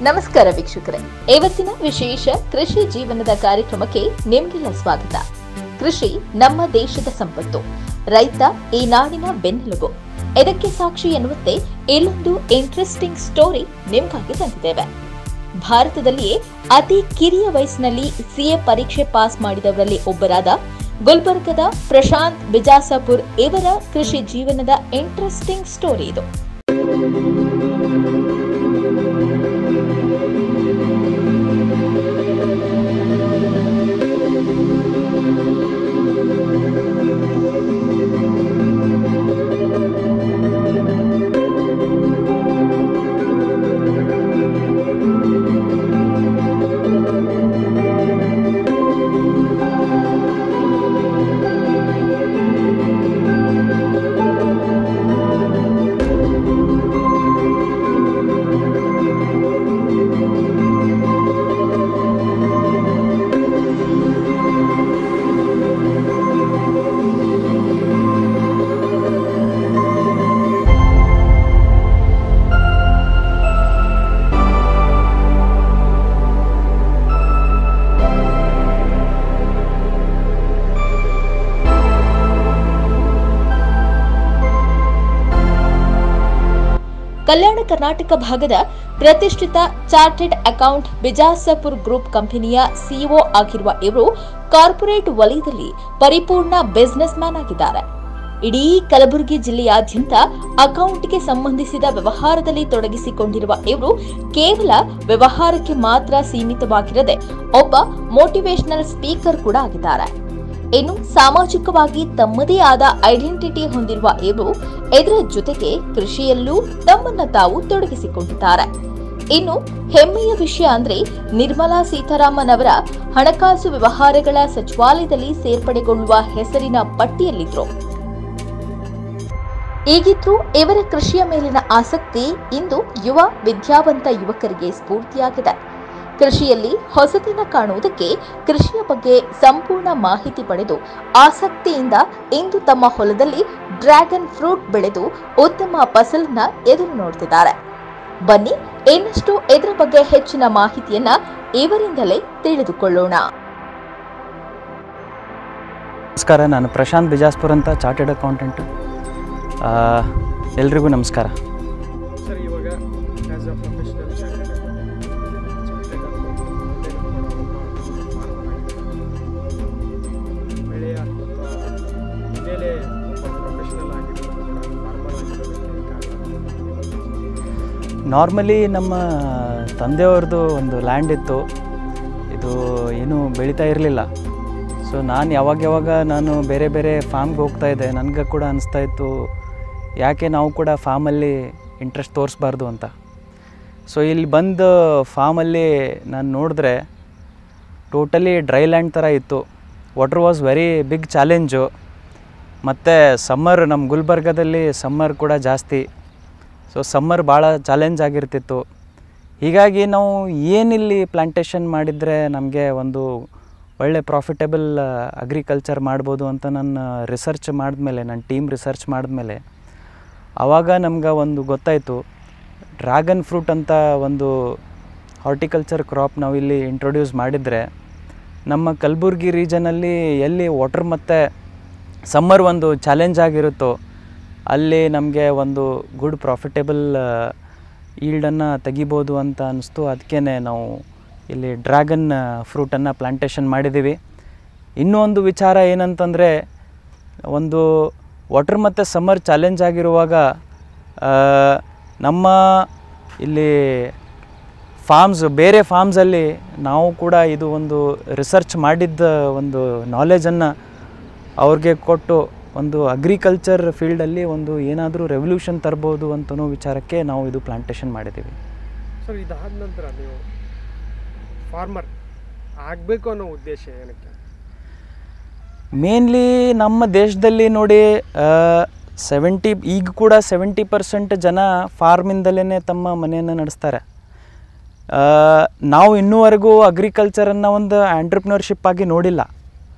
ನಮಸ್ಕಾರ ವೀಕ್ಷಕರೇ, ಇವತ್ತಿನ ವಿಶೇಷ ಕೃಷಿ ಜೀವನದ ಕಾರ್ಯಕ್ರಮಕ್ಕೆ ನಿಮಗೆಲ್ಲ ಸ್ವಾಗತ. ಕೃಷಿ ನಮ್ಮ ದೇಶದ ಸಂಪತ್ತು, ರೈತ ಈ ನಾಡಿನ ಬೆನ್ನೆಲುಬು. ಇದಕ್ಕೆ ಸಾಕ್ಷಿ ಎನ್ನುವಂತೆ ಇಲ್ಲೊಂದು ಇಂಟ್ರೆಸ್ಟಿಂಗ್ ಸ್ಟೋರಿ ನಿಮಗಾಗಿ ತಂದಿದ್ದೇವೆ. ಭಾರತದಲ್ಲಿಯೇ ಅತಿ ಕಿರಿಯ ವಯಸ್ಸಿನಲ್ಲಿ ಸಿಎ ಪರೀಕ್ಷೆ ಪಾಸ್ ಮಾಡಿದವರಲ್ಲಿ ಒಬ್ಬರಾದ ಗುಲ್ಬರ್ಗದ ಪ್ರಶಾಂತ್ ಬಿಜಾಸಪುರ್ ಇವರ ಕೃಷಿ ಜೀವನದ ಇಂಟ್ರೆಸ್ಟಿಂಗ್ ಸ್ಟೋರಿ ಇದು. ಕಲ್ಯಾಣ ಕರ್ನಾಟಕ ಭಾಗದ ಪ್ರತಿಷ್ಠಿತ ಚಾರ್ಟೆಡ್ ಅಕೌಂಟ್ ಬಿಜಾಸಪುರ್ ಗ್ರೂಪ್ ಕಂಪನಿಯ ಸಿಇಒ ಆಗಿರುವ ಇವರು ಕಾರ್ಪೊರೇಟ್ ವಲಯದಲ್ಲಿ ಪರಿಪೂರ್ಣ ಬಿಸಿನೆಸ್ ಮ್ಯಾನ್ ಆಗಿದ್ದಾರೆ. ಇಡೀ ಕಲಬುರಗಿ ಜಿಲ್ಲೆಯಾದ್ಯಂತ ಅಕೌಂಟ್ಗೆ ಸಂಬಂಧಿಸಿದ ವ್ಯವಹಾರದಲ್ಲಿ ತೊಡಗಿಸಿಕೊಂಡಿರುವ ಇವರು ಕೇವಲ ವ್ಯವಹಾರಕ್ಕೆ ಮಾತ್ರ ಸೀಮಿತವಾಗಿರದೆ ಒಬ್ಬ ಮೋಟಿವೇಶನಲ್ ಸ್ಪೀಕರ್ ಕೂಡ ಆಗಿದ್ದಾರೆ. ಇನ್ನು ಸಾಮಾಜಿಕವಾಗಿ ತಮ್ಮದೇ ಆದ ಐಡೆಂಟಿಟಿ ಹೊಂದಿರುವ ಇವರು ಇದರ ಜೊತೆಗೆ ಕೃಷಿಯಲ್ಲೂ ತಮ್ಮನ್ನ ತಾವು ತೊಡಗಿಸಿಕೊಂಡಿದ್ದಾರೆ. ಇನ್ನು ಹೆಮ್ಮೆಯ ವಿಷಯ ಅಂದ್ರೆ ನಿರ್ಮಲಾ ಸೀತಾರಾಮನ್ ಅವರ ಹಣಕಾಸು ವ್ಯವಹಾರಗಳ ಸಚಿವಾಲಯದಲ್ಲಿ ಸೇರ್ಪಡೆಗೊಳ್ಳುವ ಹೆಸರಿನ ಪಟ್ಟಿಯಲ್ಲಿದ್ರು. ಈಗಿದ್ರೂ ಇವರ ಕೃಷಿಯ ಮೇಲಿನ ಆಸಕ್ತಿ ಇಂದು ಯುವ ವಿದ್ಯಾವಂತ ಯುವಕರಿಗೆ ಸ್ಫೂರ್ತಿಯಾಗಿದೆ. ಕೃಷಿಯಲ್ಲಿ ಹೊಸತನ ಕಾಣುವುದಕ್ಕೆ ಕೃಷಿಯ ಬಗ್ಗೆ ಸಂಪೂರ್ಣ ಮಾಹಿತಿ ಪಡೆದು ಆಸಕ್ತಿಯಿಂದ ಇಂದು ತಮ್ಮ ಹೊಲದಲ್ಲಿ ಡ್ರ್ಯಾಗನ್ ಫ್ರೂಟ್ ಬೆಳೆದು ಉತ್ತಮ ಫಸಲನ್ನ ಎದುರು ನೋಡ್ತಿದ್ದಾರೆ. ಬನ್ನಿ ಇನ್ನಷ್ಟು ಇದರ ಬಗ್ಗೆ ಹೆಚ್ಚಿನ ಮಾಹಿತಿಯನ್ನ ಇವರಿಂದಲೇ ತಿಳಿದುಕೊಳ್ಳೋಣ. ನಮಸ್ಕಾರ, ನಾನು ಪ್ರಶಾಂತ್ ಬಿಜಾಸ್ಪುರ್ ಅಂತ, ಚಾರ್ಟೆಡ್ ಅಕೌಂಟೆಂಟ್. ಎಲ್ರಿಗೂ ನಮಸ್ಕಾರ. ಸರ್, ಇವಾಗ ಆಸ್ ಅ ಪ್ರೊಫೆಷನಲ್ ಚಾರ್ಟೆಡ್ ಬೆಳೆಯ ಮೇಲೆ ಪ್ರೊಫೆಷನಲ್ ಆಗಿರೋದು ನಾರ್ಮಲ್ ಆಗಿರೋದಕ್ಕೆ ನಾರ್ಮಲಿ ನಮ್ಮ ತಂದೆಯವ್ರದ್ದು ಒಂದು ಲ್ಯಾಂಡ್ ಇತ್ತು, ಇದು ಏನೂ ಬೆಳೀತಾ ಇರಲಿಲ್ಲ. ಸೊ ನಾನು ಯಾವಾಗ ನಾನು ಬೇರೆ ಬೇರೆ ಫಾರ್ಮ್ಗೆ ಹೋಗ್ತಾಯಿದ್ದೆ. ನನಗೆ ಕೂಡ ಅನಿಸ್ತಾ ಇತ್ತು ಯಾಕೆ ನಾವು ಕೂಡ ಫಾರ್ಮಲ್ಲಿ ಇಂಟ್ರೆಸ್ಟ್ ತೋರಿಸ್ಬಾರ್ದು ಅಂತ. ಸೊ ಇಲ್ಲಿ ಬಂದು ಫಾರ್ಮಲ್ಲಿ ನಾನು ನೋಡಿದ್ರೆ ಟೋಟಲಿ ಡ್ರೈ ಲ್ಯಾಂಡ್ ಥರ ಇತ್ತು. Water was very big challenge. ಮತ್ತು ಸಮ್ಮರ್, ನಮ್ಮ ಗುಲ್ಬರ್ಗದಲ್ಲಿ ಸಮ್ಮರ್ ಕೂಡ ಜಾಸ್ತಿ. ಸೊ ಸಮ್ಮರ್ ಭಾಳ ಚಾಲೆಂಜ್ ಆಗಿರ್ತಿತ್ತು. ಹೀಗಾಗಿ ನಾವು ಏನಿಲ್ಲಿ ಪ್ಲಾಂಟೇಶನ್ ಮಾಡಿದರೆ ನಮಗೆ ಒಂದು ಒಳ್ಳೆ ಪ್ರಾಫಿಟೇಬಲ್ ಅಗ್ರಿಕಲ್ಚರ್ ಮಾಡ್ಬೋದು ಅಂತ ನಾನು ರಿಸರ್ಚ್ ಮಾಡಿದ್ಮೇಲೆ, ನನ್ನ ಟೀಮ್ ರಿಸರ್ಚ್ ಮಾಡಿದ್ಮೇಲೆ ಆವಾಗ ನಮ್ಗೆ ಒಂದು ಗೊತ್ತಾಯಿತು, ಡ್ರ್ಯಾಗನ್ ಫ್ರೂಟ್ ಅಂತ ಒಂದು ಹಾರ್ಟಿಕಲ್ಚರ್ ಕ್ರಾಪ್ ನಾವು ಇಲ್ಲಿ ಇಂಟ್ರೊಡ್ಯೂಸ್ ಮಾಡಿದರೆ ನಮ್ಮ ಕಲಬುರ್ಗಿ ರೀಜನಲ್ಲಿ ಎಲ್ಲಿ ವಾಟರ್ ಮತ್ತು ಸಮ್ಮರ್ ಒಂದು ಚಾಲೆಂಜ್ ಆಗಿರುತ್ತೋ ಅಲ್ಲಿ ನಮಗೆ ಒಂದು ಗುಡ್ ಪ್ರಾಫಿಟೇಬಲ್ ಈಲ್ಡನ್ನು ತೆಗಿಬೋದು ಅಂತ ಅನ್ನಿಸ್ತು. ಅದಕ್ಕೇ ನಾವು ಇಲ್ಲಿ ಡ್ರ್ಯಾಗನ್ ಫ್ರೂಟನ್ನು ಪ್ಲಾಂಟೇಶನ್ ಮಾಡಿದ್ದೀವಿ. ಇನ್ನೂ ಒಂದು ವಿಚಾರ ಏನಂತಂದರೆ, ಒಂದು ವಾಟರ್ ಮತ್ತು ಸಮ್ಮರ್ ಚಾಲೆಂಜ್ ಆಗಿರುವಾಗ ನಮ್ಮ ಇಲ್ಲಿ ಬೇರೆ ಫಾರ್ಮ್ಸಲ್ಲಿ ನಾವು ಕೂಡ ಇದು ಒಂದು ರಿಸರ್ಚ್ ಮಾಡಿದ್ದ ಒಂದು ನಾಲೆಜನ್ನು ಅವ್ರಿಗೆ ಕೊಟ್ಟು ಒಂದು ಅಗ್ರಿಕಲ್ಚರ್ ಫೀಲ್ಡಲ್ಲಿ ಒಂದು ಏನಾದರೂ ರೆವಲ್ಯೂಷನ್ ತರ್ಬೋದು ಅಂತನೋ ವಿಚಾರಕ್ಕೆ ನಾವು ಇದು ಪ್ಲಾಂಟೇಶನ್ ಮಾಡಿದ್ದೀವಿ. ಸರ್, ಇದಾದ ನಂತರ ನೀವು ಫಾರ್ಮರ್ ಆಗಬೇಕು ಅನ್ನೋ ಉದ್ದೇಶ ಏನಕ್ಕೆ? ಮೇನ್ಲಿ ನಮ್ಮ ದೇಶದಲ್ಲಿ ನೋಡಿ 70% ಜನ ಫಾರ್ಮಿಂದಲೇ ತಮ್ಮ ಮನೆಯನ್ನು ನಡೆಸ್ತಾರೆ. ನಾವು ಇನ್ನೂವರೆಗೂ ಅಗ್ರಿಕಲ್ಚರನ್ನು ಒಂದು ಆಂಟ್ರಪ್ರಿನರ್ಶಿಪ್ ಆಗಿ ನೋಡಿಲ್ಲ.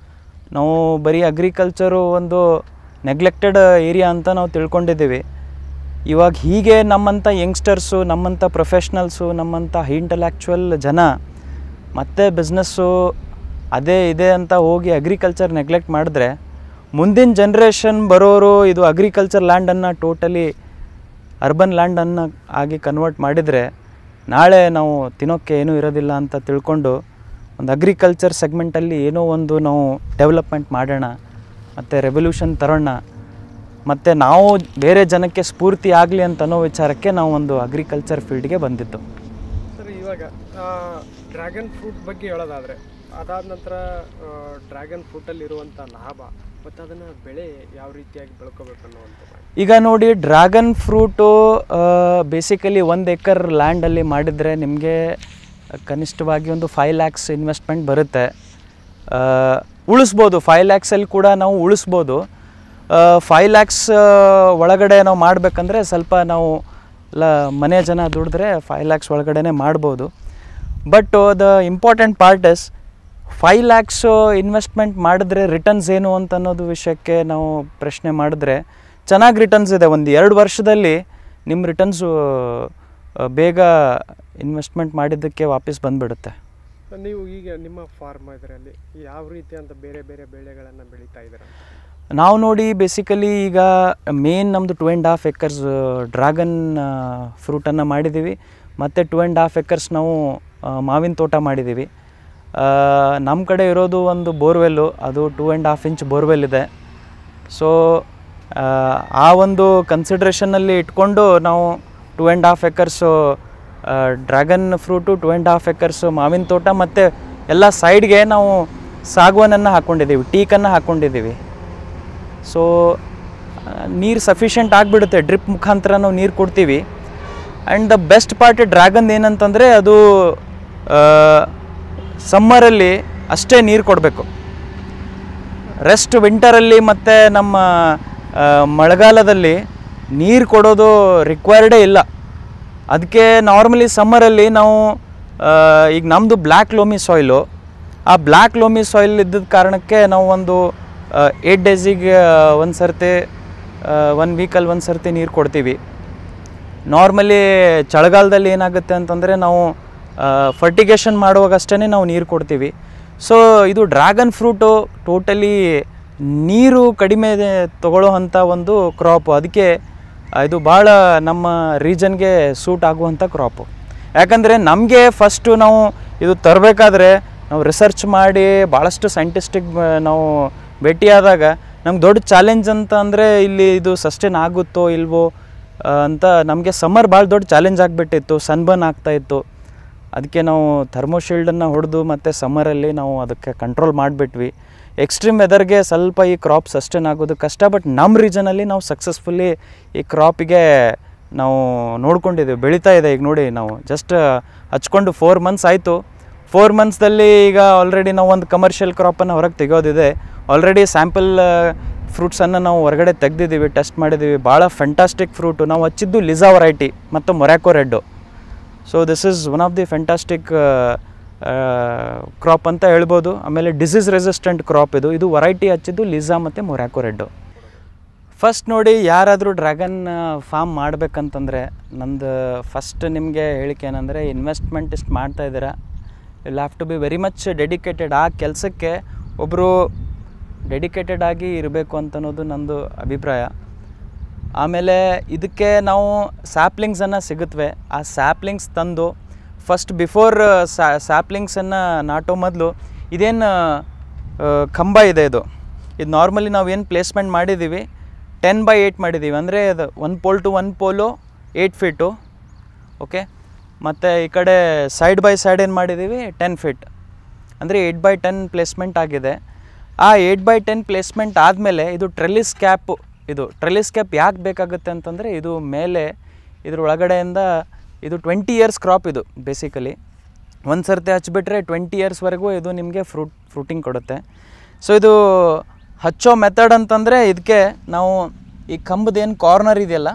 ನಾವು ಬರೀ ಅಗ್ರಿಕಲ್ಚರು ಒಂದು ನೆಗ್ಲೆಕ್ಟೆಡ್ ಏರಿಯಾ ಅಂತ ನಾವು ತಿಳ್ಕೊಂಡಿದ್ದೀವಿ. ಇವಾಗ ಹೀಗೆ ನಮ್ಮಂಥ ಯಂಗ್ಸ್ಟರ್ಸು, ನಮ್ಮಂಥ ಪ್ರೊಫೆಷ್ನಲ್ಸು, ನಮ್ಮಂಥ ಇಂಟಲೆಕ್ಚುವಲ್ ಜನ ಮತ್ತೆ ಬಿಸ್ನೆಸ್ಸು ಅದೇ ಇದೆ ಅಂತ ಹೋಗಿ ಅಗ್ರಿಕಲ್ಚರ್ ನೆಗ್ಲೆಕ್ಟ್ ಮಾಡಿದ್ರೆ ಮುಂದಿನ ಜನ್ರೇಷನ್ ಬರೋರು ಇದು ಅಗ್ರಿಕಲ್ಚರ್ ಲ್ಯಾಂಡನ್ನು ಟೋಟಲಿ ಅರ್ಬನ್ ಲ್ಯಾಂಡನ್ನು ಆಗಿ ಕನ್ವರ್ಟ್ ಮಾಡಿದರೆ ನಾಳೆ ನಾವು ತಿನ್ನೋಕ್ಕೆ ಏನೂ ಇರೋದಿಲ್ಲ ಅಂತ ತಿಳ್ಕೊಂಡು ಒಂದು ಅಗ್ರಿಕಲ್ಚರ್ ಸೆಗ್ಮೆಂಟಲ್ಲಿ ಏನೋ ಒಂದು ನಾವು ಡೆವಲಪ್ಮೆಂಟ್ ಮಾಡೋಣ ಮತ್ತು ರೆವಲ್ಯೂಷನ್ ತರೋಣ ಮತ್ತು ನಾವು ಬೇರೆ ಜನಕ್ಕೆ ಸ್ಫೂರ್ತಿ ಆಗಲಿ ಅಂತ ಅನ್ನೋ ವಿಚಾರಕ್ಕೆ ನಾವು ಒಂದು ಅಗ್ರಿಕಲ್ಚರ್ ಫೀಲ್ಡ್ಗೆ ಬಂದಿದ್ದು. ಸರ್, ಇವಾಗ ಡ್ರ್ಯಾಗನ್ ಫ್ರೂಟ್ ಬಗ್ಗೆ ಹೇಳೋದಾದರೆ, ಅದಾದ ನಂತರ ಡ್ರ್ಯಾಗನ್ ಫ್ರೂಟಲ್ಲಿರುವಂಥ ಲಾಭ ಮತ್ತು ಅದನ್ನು ಬೆಳೆ ಯಾವ ರೀತಿಯಾಗಿ ಬೆಳ್ಕೋಬೇಕು ಅನ್ನುವಂಥದ್ದು. ಈಗ ನೋಡಿ, ಡ್ರ್ಯಾಗನ್ ಫ್ರೂಟು ಬೇಸಿಕಲಿ 1 ಎಕರ್ ಲ್ಯಾಂಡಲ್ಲಿ ಮಾಡಿದರೆ ನಿಮಗೆ ಕನಿಷ್ಠವಾಗಿ ಒಂದು 5 lakhs ಇನ್ವೆಸ್ಟ್ಮೆಂಟ್ ಬರುತ್ತೆ. ಉಳಿಸ್ಬೋದು, 5 lakhsಲ್ಲಿ ಕೂಡ ನಾವು ಉಳಿಸ್ಬೋದು. 5 lakhs ಒಳಗಡೆ ನಾವು ಮಾಡಬೇಕಂದ್ರೆ ಸ್ವಲ್ಪ ನಾವು ಮನೆ ಜನ ದುಡಿದ್ರೆ 5 lakhs ಒಳಗಡೆ ಮಾಡ್ಬೋದು. But the important part is 5 lakhs investment ಮಾಡಿದ್ರೆ ರಿಟರ್ನ್ಸ್ ಏನು ಅಂತ ಅನ್ನೋದು ವಿಷಯಕ್ಕೆ ನಾವು ಪ್ರಶ್ನೆ ಮಾಡಿದ್ರೆ ಚೆನ್ನಾಗಿ ರಿಟರ್ನ್ಸ್ ಇದೆ. ಒಂದು 2 ವರ್ಷದಲ್ಲಿ ನಿಮ್ಮ ರಿಟರ್ನ್ಸು ಬೇಗ ಇನ್ವೆಸ್ಟ್ಮೆಂಟ್ ಮಾಡಿದ್ದಕ್ಕೆ ವಾಪಸ್ ಬಂದುಬಿಡುತ್ತೆ. ನೀವು ಈಗ ನಿಮ್ಮ ಫಾರ್ಮ್ ಇದರಲ್ಲಿ ಯಾವ ರೀತಿ ಅಂತ ಬೇರೆ ಬೇರೆ ಬೆಳೆಗಳನ್ನು ಬೆಳೀತಾ ಇದ್ದೀರಾ? ನಾವು ನೋಡಿ ಬೇಸಿಕಲಿ ಈಗ ಮೇನ್ ನಮ್ಮದು 2.5 acres ಡ್ರ್ಯಾಗನ್ ಫ್ರೂಟನ್ನು ಮಾಡಿದ್ದೀವಿ ಮತ್ತು 2.5 acres ನಾವು ಮಾವಿನ ತೋಟ ಮಾಡಿದ್ದೀವಿ. ನಮ್ಮ ಕಡೆ ಇರೋದು ಒಂದು ಬೋರ್ವೆಲ್ಲು, ಅದು 2.5 inch ಬೋರ್ವೆಲ್ ಇದೆ. ಸೊ ಆ ಒಂದು ಕನ್ಸಿಡ್ರೇಷನಲ್ಲಿ ಇಟ್ಕೊಂಡು ನಾವು 2.5 acres ಡ್ರ್ಯಾಗನ್ ಫ್ರೂಟು, 2.5 acres ಮಾವಿನ ತೋಟ ಮತ್ತು ಎಲ್ಲ ಸೈಡ್ಗೆ ನಾವು ಸಾಗವಾನನ್ನು ಹಾಕ್ಕೊಂಡಿದ್ದೀವಿ, ಟೀಕನ್ನು ಹಾಕ್ಕೊಂಡಿದ್ದೀವಿ. ಸೊ ನೀರು ಸಫಿಷಿಯೆಂಟ್ ಆಗಿಬಿಡುತ್ತೆ, ಡ್ರಿಪ್ ಮುಖಾಂತರ ನಾವು ನೀರು ಕೊಡ್ತೀವಿ. And the best part dragon ಏನಂತಂದರೆ ಅದು ಸಮ್ಮರಲ್ಲಿ ಅಷ್ಟೇ ನೀರು ಕೊಡಬೇಕು. ರೆಸ್ಟ್ ವಿಂಟರಲ್ಲಿ ಮತ್ತು ನಮ್ಮ ಮಳೆಗಾಲದಲ್ಲಿ ನೀರು ಕೊಡೋದು ರಿಕ್ವೈರ್ಡೇ ಇಲ್ಲ. ಅದಕ್ಕೆ ನಾರ್ಮಲಿ ಸಮ್ಮರಲ್ಲಿ ನಾವು ಈಗ ನಮ್ಮದು ಬ್ಲ್ಯಾಕ್ ಲೋಮಿ ಸಾಯಿಲು, ಆ ಬ್ಲ್ಯಾಕ್ ಲೋಮಿ ಸಾಯಿಲ್ ಇದ್ದ ಕಾರಣಕ್ಕೆ ನಾವು ಒಂದು 8 daysಗೆ ಒಂದು ಸರ್ತಿ, 1 ವೀಕಲ್ಲಿ ಒಂದು ಸರ್ತಿ ನೀರು ಕೊಡ್ತೀವಿ. ನಾರ್ಮಲಿ ಚಳಿಗಾಲದಲ್ಲಿ ಏನಾಗುತ್ತೆ ಅಂತಂದರೆ ನಾವು ಫರ್ಟಿಗೇಷನ್ ಮಾಡುವಾಗಷ್ಟೇ ನಾವು ನೀರು ಕೊಡ್ತೀವಿ. ಸೊ ಇದು ಡ್ರ್ಯಾಗನ್ ಫ್ರೂಟು ಟೋಟಲಿ ನೀರು ಕಡಿಮೆ ತಗೊಳ್ಳೋ ಅಂಥ ಒಂದು ಕ್ರಾಪು. ಅದಕ್ಕೆ ಇದು ಭಾಳ ನಮ್ಮ ರೀಜನ್ಗೆ ಸೂಟ್ ಆಗುವಂಥ ಕ್ರಾಪು. ಯಾಕಂದರೆ ನಮಗೆ ಫಸ್ಟು ನಾವು ಇದು ತರಬೇಕಾದ್ರೆ ನಾವು ರಿಸರ್ಚ್ ಮಾಡಿ ಭಾಳಷ್ಟು ಸೈಂಟಿಸ್ಟಿಗೆ ನಾವು ಭೇಟಿಯಾದಾಗ ನಮ್ಗೆ ದೊಡ್ಡ ಚಾಲೆಂಜ್ ಅಂತ ಅಂದರೆ ಇಲ್ಲಿ ಇದು ಸಸ್ಟೈನ್ ಆಗುತ್ತೋ ಇಲ್ವೋ ಅಂತ ನಮಗೆ ಸಮ್ಮರ್ ಭಾಳ ದೊಡ್ಡ ಚಾಲೆಂಜ್ ಆಗಿಬಿಟ್ಟಿತ್ತು, ಸನ್ಬರ್ನ್ ಆಗ್ತಾಯಿತ್ತು. ಅದಕ್ಕೆ ನಾವು ಥರ್ಮೋಶೀಲ್ಡನ್ನು ಹೊಡೆದು ಮತ್ತು ಸಮ್ಮರಲ್ಲಿ ನಾವು ಅದಕ್ಕೆ ಕಂಟ್ರೋಲ್ ಮಾಡಿಬಿಟ್ವಿ. ಎಕ್ಸ್ಟ್ರೀಮ್ ವೆದರ್ಗೆ ಸ್ವಲ್ಪ ಈ ಕ್ರಾಪ್ ಸಸ್ಟೈನ್ ಆಗೋದು ಕಷ್ಟ. ಬಟ್ ನಮ್ಮ ರೀಜನಲ್ಲಿ ನಾವು ಸಕ್ಸಸ್ಫುಲ್ಲಿ ಈ ಕ್ರಾಪಿಗೆ ನಾವು ನೋಡ್ಕೊಂಡಿದ್ದೀವಿ, ಬೆಳೀತಾ ಇದೆ. ಈಗ ನೋಡಿ, ನಾವು ಜಸ್ಟ್ ಹಚ್ಕೊಂಡು 4 months ಆಯಿತು. 4 monthsದಲ್ಲಿ ಈಗ ಆಲ್ರೆಡಿ ನಾವು ಒಂದು ಕಮರ್ಷಿಯಲ್ ಕ್ರಾಪನ್ನು ಹೊರಗೆ ತೆಗೋದಿದೆ. ಆಲ್ರೆಡಿ ಸ್ಯಾಂಪಲ್ ಫ್ರೂಟ್ಸನ್ನು ನಾವು ಹೊರಗಡೆ ತೆಗೆದಿದ್ದೀವಿ, ಟೆಸ್ಟ್ ಮಾಡಿದ್ದೀವಿ. ಭಾಳ ಫ್ಯಾಂಟಾಸ್ಟಿಕ್ ಫ್ರೂಟು. ನಾವು ಹಚ್ಚಿದ್ದು ಲಿಸಾ ವೆರೈಟಿ ಮತ್ತು Morocco red. So this is one of the fantastic crop ಅಂತ ಹೇಳ್ಬೋದು. ಆಮೇಲೆ ಡಿಸೀಸ್ ರೆಸಿಸ್ಟೆಂಟ್ ಕ್ರಾಪ್ ಇದು. ಇದು ವೆರೈಟಿ ಹಚ್ಚಿದ್ದು ಲಿಸಾ ಮತ್ತು ಮೊರ್ಯಾಕೋ ರೆಡ್ಡು. ಫಸ್ಟ್ ನೋಡಿ, ಯಾರಾದರೂ ಡ್ರ್ಯಾಗನ್ ಫಾರ್ಮ್ ಮಾಡಬೇಕಂತಂದರೆ ನಂದು ಫಸ್ಟ್ ನಿಮಗೆ ಹೇಳಿಕೆ ಏನಂದರೆ, ಇನ್ವೆಸ್ಟ್ಮೆಂಟ್ ಇಷ್ಟು ಮಾಡ್ತಾಯಿದ್ದೀರಾ, will have to be very much dedicated. ಆ ಕೆಲಸಕ್ಕೆ ಒಬ್ಬರು ಡೆಡಿಕೇಟೆಡ್ ಆಗಿ ಇರಬೇಕು ಅಂತನ್ನೋದು ನಂದು ಅಭಿಪ್ರಾಯ. ಆಮೇಲೆ ಇದಕ್ಕೆ ನಾವು ಸ್ಯಾಪ್ಲಿಂಗ್ಸನ್ನು ಸಿಗುತ್ತವೆ. ಆ ಸ್ಯಾಪ್ಲಿಂಗ್ಸ್ ತಂದು ಫಸ್ಟ್ ಬಿಫೋರ್ ಸ್ಯಾಪ್ಲಿಂಗ್ಸನ್ನು ನಾಟೋ ಮೊದಲು ಇದೇನು ಕಂಬ ಇದೆ, ಇದು ನಾರ್ಮಲಿ ನಾವೇನು ಪ್ಲೇಸ್ಮೆಂಟ್ ಮಾಡಿದ್ದೀವಿ 10x8 ಮಾಡಿದ್ದೀವಿ. ಅಂದರೆ ಅದು 1 pole to 1 pole 8 feet. Okay. ಮತ್ತು ಈ ಕಡೆ ಸೈಡ್ ಬೈ ಸೈಡ್ ಏನು ಮಾಡಿದ್ದೀವಿ 10 feet. ಅಂದರೆ 8x10 ಪ್ಲೇಸ್ಮೆಂಟ್ ಆಗಿದೆ. ಆ 8x10 ಪ್ಲೇಸ್ಮೆಂಟ್ ಆದಮೇಲೆ ಇದು ಟ್ರೆಲಿಸ್ ಕ್ಯಾಪು. ಇದು ಟ್ರೆಲಿಸ್ ಕ್ಯಾಪ್ ಯಾಕೆ ಬೇಕಾಗುತ್ತೆ ಅಂತಂದರೆ, ಇದು ಮೇಲೆ ಇದ್ರ ಒಳಗಡೆಯಿಂದ ಇದು 20 years ಕ್ರಾಪ್. ಇದು ಬೇಸಿಕಲಿ ಒಂದು ಸರ್ತಿ ಹಚ್ಚಿಬಿಟ್ರೆ 20 yearsವರೆಗೂ ಇದು ನಿಮಗೆ ಫ್ರೂಟಿಂಗ್ ಕೊಡುತ್ತೆ. ಸೊ ಇದು ಹಚ್ಚೋ ಮೆಥಡ್ ಅಂತಂದರೆ, ಇದಕ್ಕೆ ನಾವು ಈ ಕಂಬದೇನು ಕಾರ್ನರ್ ಇದೆಯಲ್ಲ,